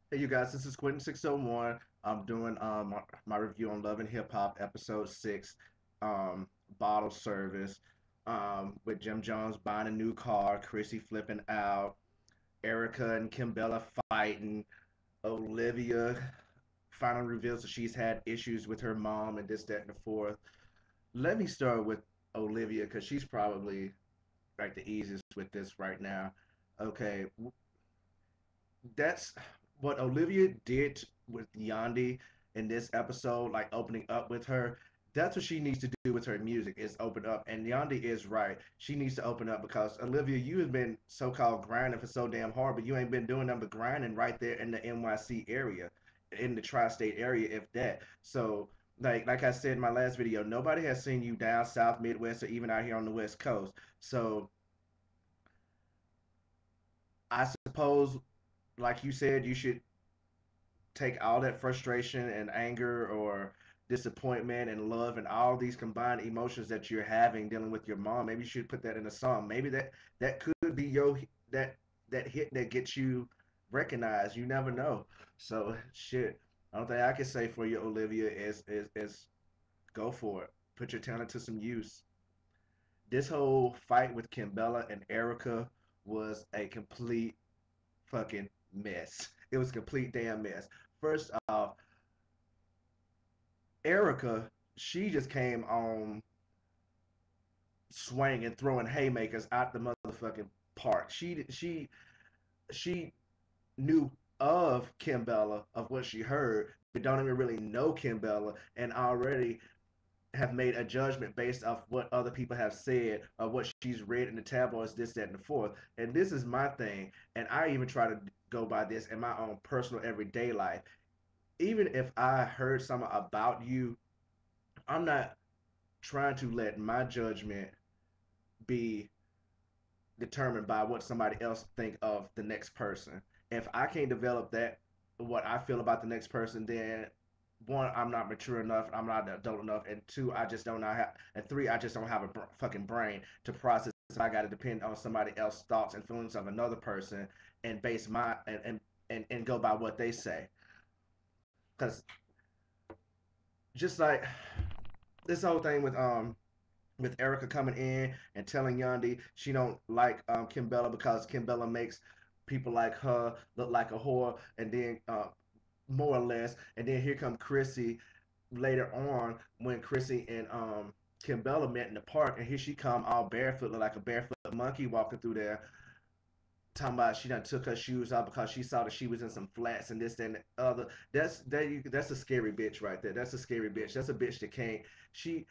Hey you guys, this is Quentin601. I'm doing my review on Love and Hip Hop episode 6, um bottle service. With Jim Jones buying a new car, Chrissy flipping out, Erica and Kimbella fighting, Olivia finally reveals that she's had issues with her mom and this, that, and the fourth. Let me start with Olivia because she's probably like the easiest with this right now. Okay, that's what Olivia did with Yandi in this episode, like opening up with her. That's what she needs to do with her music is open up. And Yandi is right. She needs to open up because Olivia, you have been so-called grinding for so damn hard, but you ain't been doing nothing but grinding right there in the NYC area, in the tri-state area, if that. So like I said in my last video, nobody has seen you down south, Midwest, or even out here on the West Coast. So I suppose, like you said, you should take all that frustration and anger or disappointment and love and all these combined emotions that you're having dealing with your mom. Maybe you should put that in a song. Maybe that could be your that that hit that gets you recognized. You never know. So shit. I don't think I can say for you, Olivia, is go for it. Put your talent to some use. This whole fight with Kimbella and Erica was a complete fucking mess. It was a complete damn mess. First off, Erica, she just came on swinging, throwing haymakers out the motherfucking park. She knew of Kimbella, of what she heard, but don't even really know Kimbella, and already have made a judgment based off what other people have said or what she's read in the tabloids, this, that, and the fourth. And this is my thing, and I even try to go by this in my own personal everyday life. Even if I heard something about you, I'm not trying to let my judgment be determined by what somebody else think of the next person. If I can't develop that what I feel about the next person, then one, I'm not mature enough, I'm not adult enough, and two, I just don't know how, and three, I just don't have a fucking brain to process. I got to depend on somebody else's thoughts and feelings of another person and base my and go by what they say. Because just like this whole thing with Erica coming in and telling Yandi she don't like Kimbella because Kimbella makes people like her look like a whore, and then more or less, and then here come Chrissy later on when Chrissy and Kimbella met in the park, and here she come all barefoot, look like a barefoot monkey walking through there. Talking about she done took her shoes off because she saw that she was in some flats and this and the other. That's a scary bitch right there. That's a scary bitch. That's a bitch that can't. She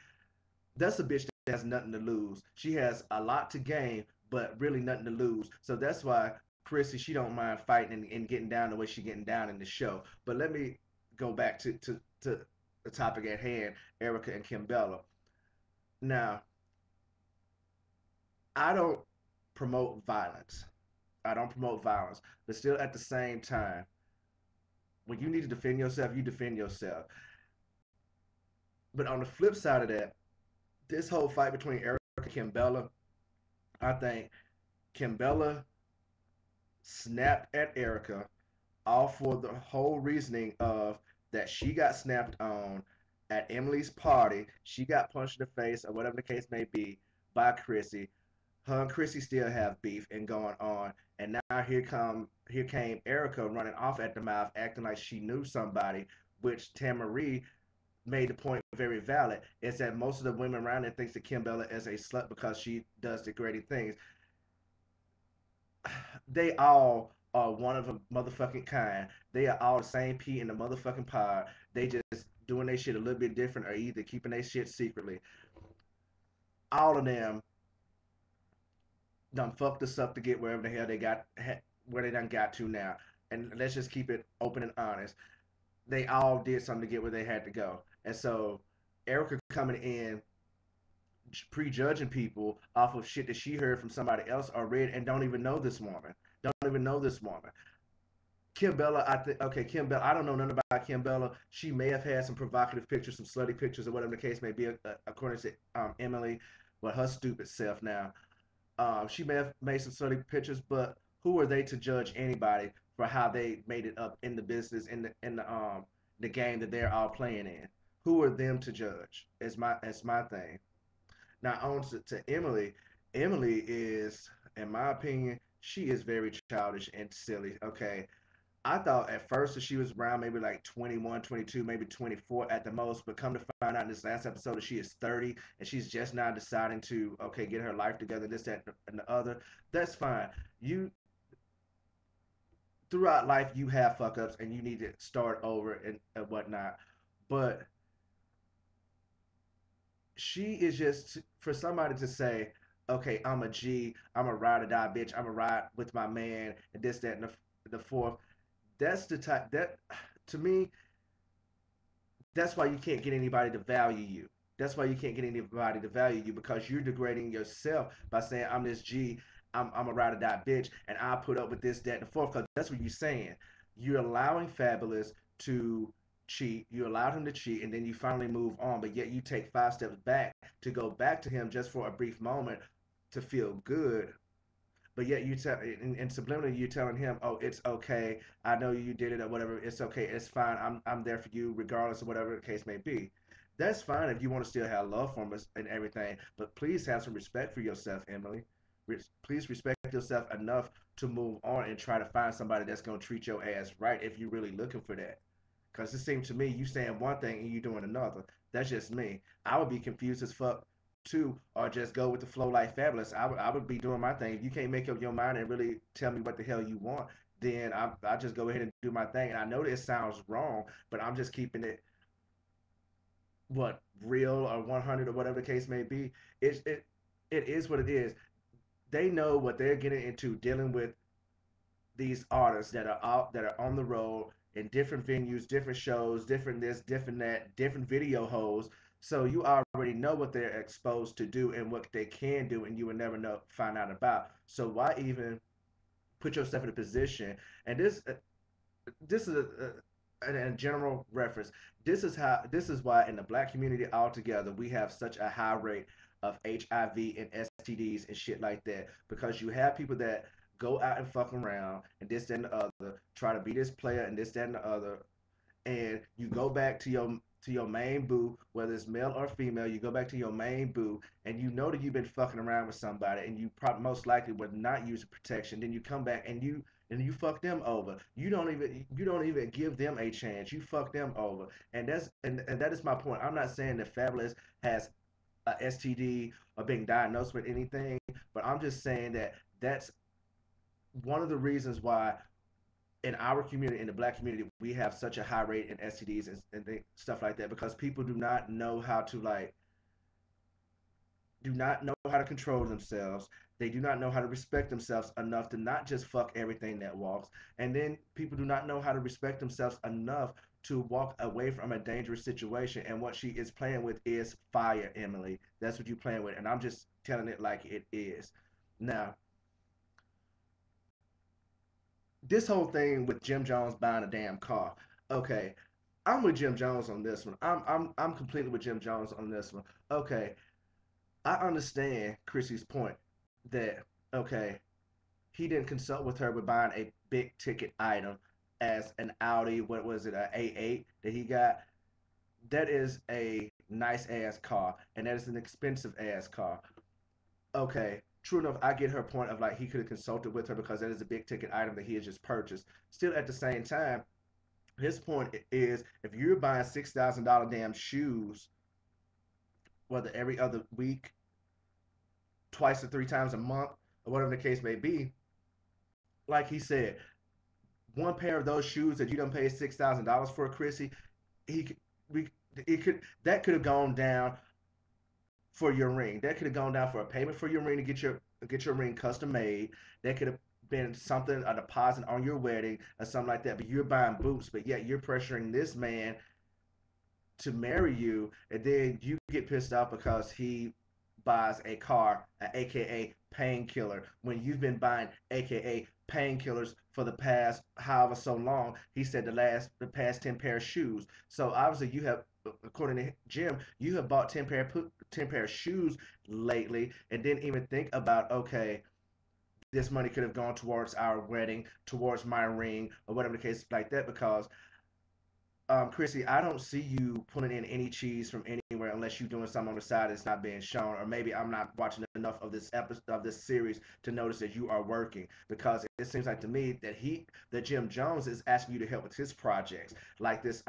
that's a bitch that has nothing to lose. She has a lot to gain, but really nothing to lose. So that's why Chrissy, she don't mind fighting and getting down the way she getting down in the show. But let me go back to the topic at hand, Erica and Kimbella. Now, I don't promote violence. I don't promote violence. But still at the same time, when you need to defend yourself, you defend yourself. But on the flip side of that, this whole fight between Erica and Kimbella, I think Kimbella snapped at Erica, all for the whole reasoning of that she got snapped on at Emily's party. She got punched in the face, or whatever the case may be, by Chrissy. Her and Chrissy still have beef and going on. And now here came Erica running off at the mouth, acting like she knew somebody, which Tamarie made the point very valid. Is that most of the women around there thinks that Kim Bella is a slut because she does degrading things. They all are one of a motherfucking kind. They are all the same pea in the motherfucking pod. They just doing their shit a little bit different or either keeping their shit secretly. All of them done fucked us up to get wherever the hell they got, where they done got to now. And let's just keep it open and honest. They all did something to get where they had to go. And so Erica coming in prejudging people off of shit that she heard from somebody else or read and don't even know this woman. Don't even know this woman. Kim Bella, I think, okay, Kim Bella, I don't know nothing about Kim Bella. She may have had some provocative pictures, some slutty pictures, or whatever the case may be, according to Emily, but her stupid self now. She may have made some slutty pictures, but who are they to judge anybody for how they made it up in the business in the game that they're all playing in. Who are them to judge? Is my thing. Now on to Emily. Emily is, in my opinion, she is very childish and silly. Okay, I thought at first that she was around maybe like 21, 22, maybe 24 at the most, but come to find out in this last episode that she is 30 and she's just now deciding to, okay, get her life together, this, that, and the other. That's fine. You, throughout life, you have fuck ups and you need to start over and whatnot. But she is just, for somebody to say, okay, I'm a G, I'm a ride or die bitch, I'm a ride with my man, and this, that, and the fourth. That's the type that, to me, that's why you can't get anybody to value you. That's why you can't get anybody to value you because you're degrading yourself by saying I'm this G, I'm a ride or die bitch, and I put up with this, that, and the fourth. Because that's what you're saying. You're allowing Fabulous to cheat. You allowed him to cheat, and then you finally move on. But yet you take 5 steps back to go back to him just for a brief moment to feel good, but yet you tell and subliminally you're telling him, oh, it's okay. I know you did it or whatever. It's okay. It's fine. I'm there for you regardless of whatever the case may be. That's fine if you want to still have love for him and everything. But please have some respect for yourself, Emily. Please respect yourself enough to move on and try to find somebody that's gonna treat your ass right if you're really looking for that. Because it seems to me you saying one thing and you doing another. That's just me. I would be confused as fuck too, or just go with the flow like Fabulous. I would be doing my thing. If you can't make up your mind and really tell me what the hell you want, then I just go ahead and do my thing. And I know this sounds wrong, but I'm just keeping it what real or 100 or whatever the case may be. It is what it is. They know what they're getting into dealing with these artists that are out that are on the road in different venues, different shows, different this, different that, different video hosts. So you already know what they're exposed to do and what they can do, and you will never know find out about. So why even put yourself in a position? And this is a general reference. This is why in the black community altogether we have such a high rate of HIV and STDs and shit like that because you have people that go out and fuck around and this that, and the other try to be this player and this that, and the other, and you go back to your main boo, whether it's male or female, you go back to your main boo, and you know that you've been fucking around with somebody, and you probably most likely would not use protection. Then you come back and you fuck them over. You don't even give them a chance. You fuck them over, and that is my point. I'm not saying that Fabulous has a STD or being diagnosed with anything, but I'm just saying that that's one of the reasons why in our community, in the black community, we have such a high rate in STDs and stuff like that because people do not know how to do not know how to control themselves. They do not know how to respect themselves enough to not just fuck everything that walks. And then people do not know how to respect themselves enough to walk away from a dangerous situation. And what she is playing with is fire, Emily. That's what you're playing with. And I'm just telling it like it is. Now, this whole thing with Jim Jones buying a damn car. Okay, I'm with Jim Jones on this one. I'm completely with Jim Jones on this one. Okay, I understand Chrissy's point that okay, he didn't consult with her with buying a big ticket item as an Audi. What was it, a A8 that he got? That is a nice ass car, and that is an expensive ass car. Okay, true enough, I get her point of like he could have consulted with her because that is a big ticket item that he has just purchased. Still, at the same time, his point is if you're buying $6,000 damn shoes, whether every other week, twice or 3 times a month, or whatever the case may be, like he said, one pair of those shoes that you don't pay $6,000 for, Chrissy, he we it could that could have gone down for your ring. That could have gone down for a payment for your ring to get your ring custom made. That could have been something a deposit on your wedding or something like that. But you're buying boots, but yet you're pressuring this man to marry you, and then you get pissed off because he buys a car, aka painkiller, when you've been buying aka painkillers for the past however so long. He said the past 10 pair of shoes. So obviously you have, according to Jim, you have bought 10 pair of shoes lately and didn't even think about okay, this money could have gone towards our wedding, towards my ring, or whatever the case like that. Because Chrissy, I don't see you pulling in any cheese from anywhere unless you're doing something on the side that's not being shown, or maybe I'm not watching enough of this episode of this series to notice that you are working. Because it seems like to me that Jim Jones is asking you to help with his projects, like this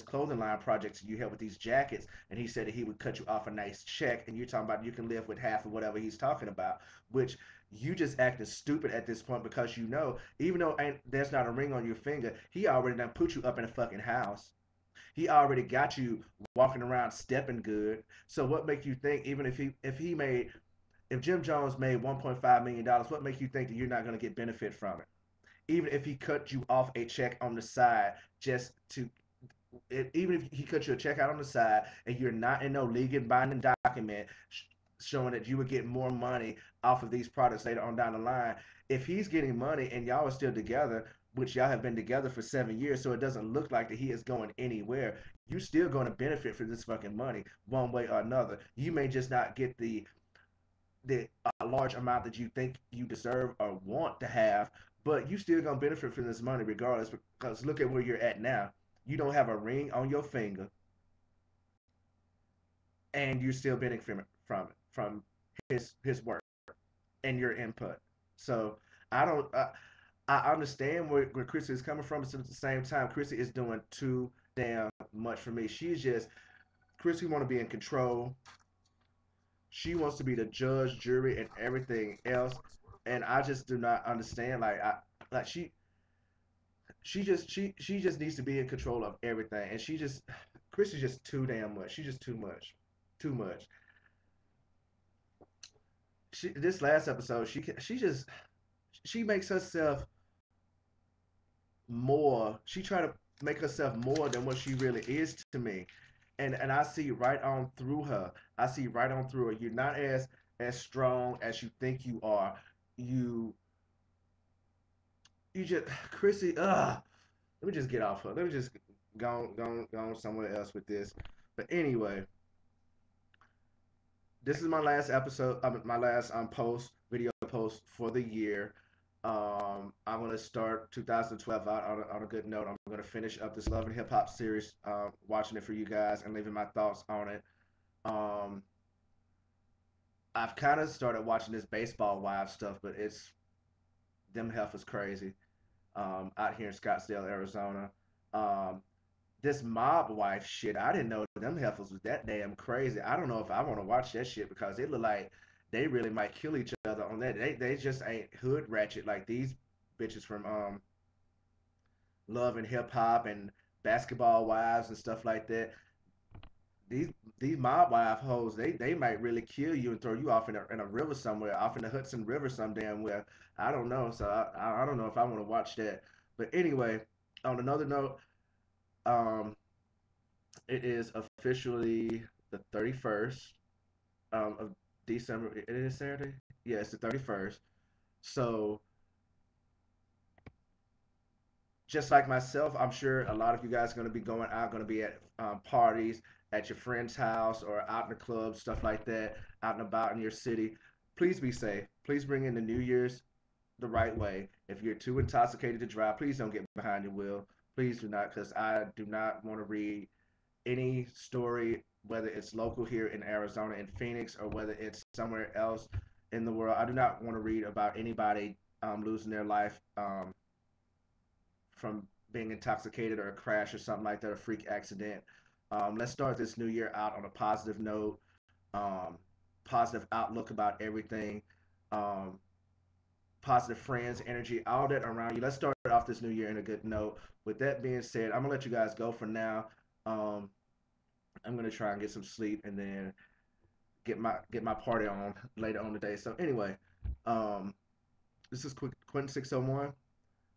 clothing line project. You help with these jackets, and he said that he would cut you off a nice check, and you're talking about you can live with half of whatever he's talking about, which you just acting stupid at this point because you know, even though there's not a ring on your finger, he already done put you up in a fucking house. He already got you walking around stepping good. So what make you think even if Jim Jones made $1.5 million, what make you think that you're not going to get benefit from it? Even if he cut you off a check on the side just to even if he cut you a check out on the side and you're not in no legal binding document showing that you would get more money off of these products later on down the line, if he's getting money and y'all are still together, which y'all have been together for 7 years, so it doesn't look like that he is going anywhere, you still going to benefit from this fucking money one way or another. You may just not get the large amount that you think you deserve or want to have, but you still gonna benefit from this money regardless. Because look at where you're at now. You don't have a ring on your finger, and you're still benefiting from his work and your input. So I don't. I understand where Chrissy is coming from, but at the same time, Chrissy is doing too damn much for me. She's just Chrissy want to be in control. She wants to be the judge, jury, and everything else, and I just do not understand. Like she just needs to be in control of everything, and Chrissy's just too damn much. She's just too much, too much. This last episode, she makes herself more. She try to make herself more than what she really is to me, and I see right on through her. I see right on through her. You're not as strong as you think you are. You you just Chrissy. Let me just get off her. Let me just go somewhere else with this. But anyway, this is my last episode. My last video post for the year. I'm gonna start 2012 out on a good note. I'm gonna finish up this Love and Hip Hop series, watching it for you guys and leaving my thoughts on it. Um, I've kind of started watching this baseball wives stuff, but it's them heifers crazy. Out here in Scottsdale, Arizona. Um, this mob wife shit, I didn't know them heifers was that damn crazy. I don't know if I want to watch that shit because it look like they really might kill each other on that. They just ain't hood ratchet like these bitches from Love and Hip Hop and Basketball Wives and stuff like that. These these mob wife hoes, they might really kill you and throw you off in a river somewhere, off in the Hudson River some damn where. I don't know. So I don't know if I want to watch that. But anyway, on another note, um, it is officially the 31st of December. It is Saturday? Yeah, it's the 31st. So, just like myself, I'm sure a lot of you guys are going to be going out, going to be at parties, at your friend's house, or out in the club, stuff like that, out and about in your city. Please be safe. Please bring in the New Year's the right way. If you're too intoxicated to drive, please don't get behind your wheel. Please do not, because I do not want to read any story, whether it's local here in Arizona, in Phoenix, or whether it's somewhere else in the world. I do not want to read about anybody losing their life from being intoxicated or a crash or something like that, a freak accident. Let's start this new year out on a positive note, um, positive outlook about everything, um, positive friends, energy, all that around you. Let's start off this new year in a good note. With that being said, I'm gonna let you guys go for now. Um, I'm gonna try and get some sleep and then get my party on later on today. So anyway, um, this is Quentin601.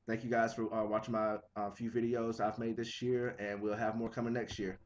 Thank you guys for watching my few videos I've made this year, and we'll have more coming next year.